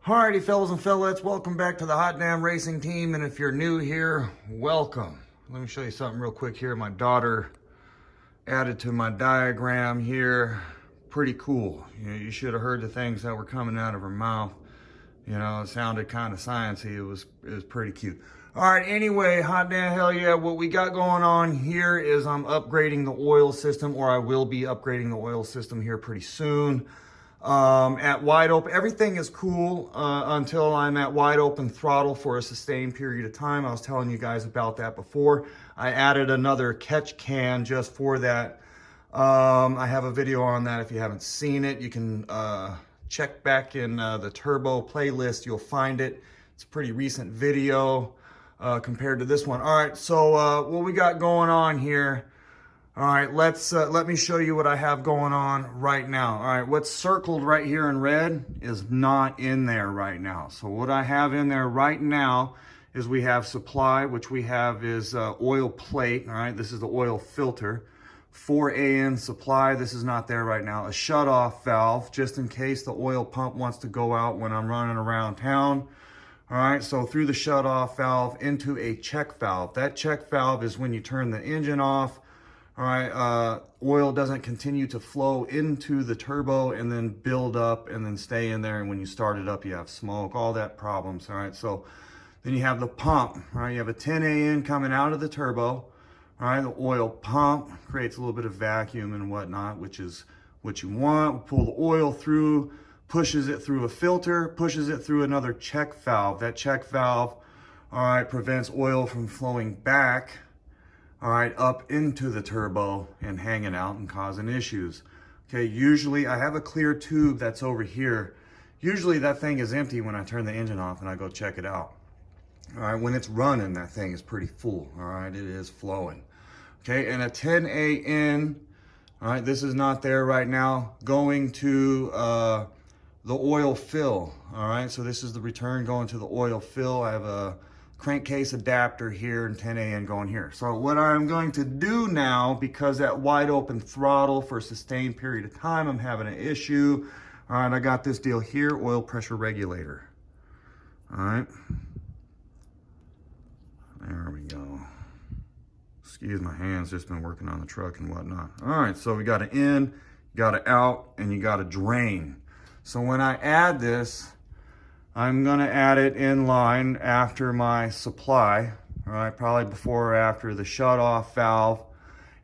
Alrighty, fellas and fellas, welcome back to the Hot Damn Racing Team. And if you're new here, welcome. Let me show you something real quick here. My daughter added to my diagram here. Pretty cool. You should have heard the things that were coming out of her mouth. You know, it sounded kind of sciencey. It was pretty cute. All right, anyway, hot damn hell yeah. What we got going on here is I'm upgrading the oil system, or I will be upgrading the oil system here pretty soon. At wide open, everything is cool until I'm at wide open throttle for a sustained period of time. I was telling you guys about that before. I added another catch can just for that. I have a video on that. If you haven't seen it, you can check back in the turbo playlist. You'll find it. It's a pretty recent video compared to this one. All right, so what we got going on here. All right, let me show you what I have going on right now. All right, what's circled right here in red is not in there right now. So what I have in there right now is we have supply, which we have is oil plate. All right, this is the oil filter. 4AN supply, this is not there right now. A shut-off valve, just in case the oil pump wants to go out when I'm running around town. All right, so through the shut-off valve into a check valve. That check valve is when you turn the engine off. All right, oil doesn't continue to flow into the turbo and then build up and then stay in there. And when you start it up, you have smoke, all that problems. All right, so then you have the pump. All right, you have a 10AN coming out of the turbo. All right, the oil pump creates a little bit of vacuum and whatnot, which is what you want. Pull the oil through, pushes it through a filter, pushes it through another check valve. That check valve, all right, prevents oil from flowing back, all right, up into the turbo and hanging out and causing issues. Okay, usually I have a clear tube that's over here. Usually that thing is empty when I turn the engine off and I go check it out. All right, when it's running, that thing is pretty full. All right, it is flowing. Okay, and a 10AN, all right, this is not there right now, going to the oil fill. All right, so this is the return going to the oil fill. I have a crankcase adapter here and 10AN going here. So what I'm going to do now, because at wide open throttle for a sustained period of time, I'm having an issue. All right, I got this deal here, oil pressure regulator. All right, there we go. Excuse my hands, just been working on the truck and whatnot. All right, so we got an in, got an out, and you got a drain. So when I add this, I'm gonna add it in line after my supply, all right, probably before or after the shut-off valve.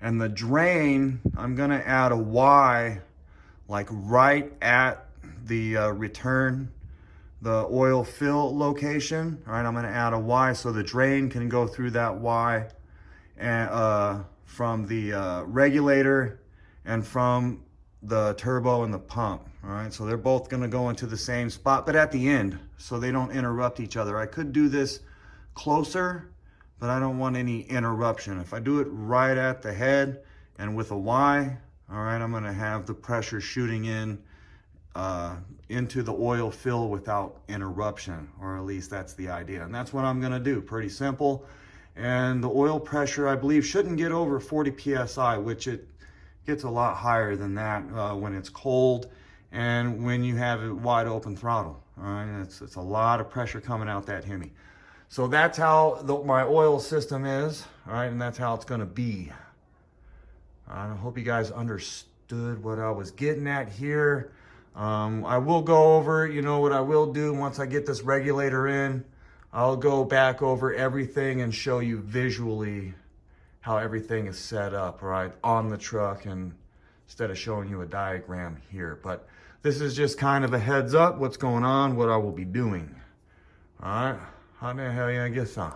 And the drain, I'm gonna add a Y, like right at the return, the oil fill location. All right, I'm gonna add a Y so the drain can go through that Y and from the regulator and from the turbo and the pump. All right, so they're both going to go into the same spot, but at the end, so they don't interrupt each other. I could do this closer, but I don't want any interruption. If I do it right at the head and with a Y, all right, I'm going to have the pressure shooting in into the oil fill without interruption, or at least that's the idea. And that's what I'm going to do. Pretty simple. And the oil pressure, I believe, shouldn't get over 40 PSI, which it gets a lot higher than that when it's cold and when you have it wide open throttle. All right, it's a lot of pressure coming out that Hemi. So that's how my oil system is, all right, and that's how it's gonna be. I hope you guys understood what I was getting at here. I will go over, you know what I will do once I get this regulator in, I'll go back over everything and show you visually how everything is set up, right, on the truck, and instead of showing you a diagram here. But this is just kind of a heads up what's going on, what I will be doing. All right, how the hell yeah, I guess so.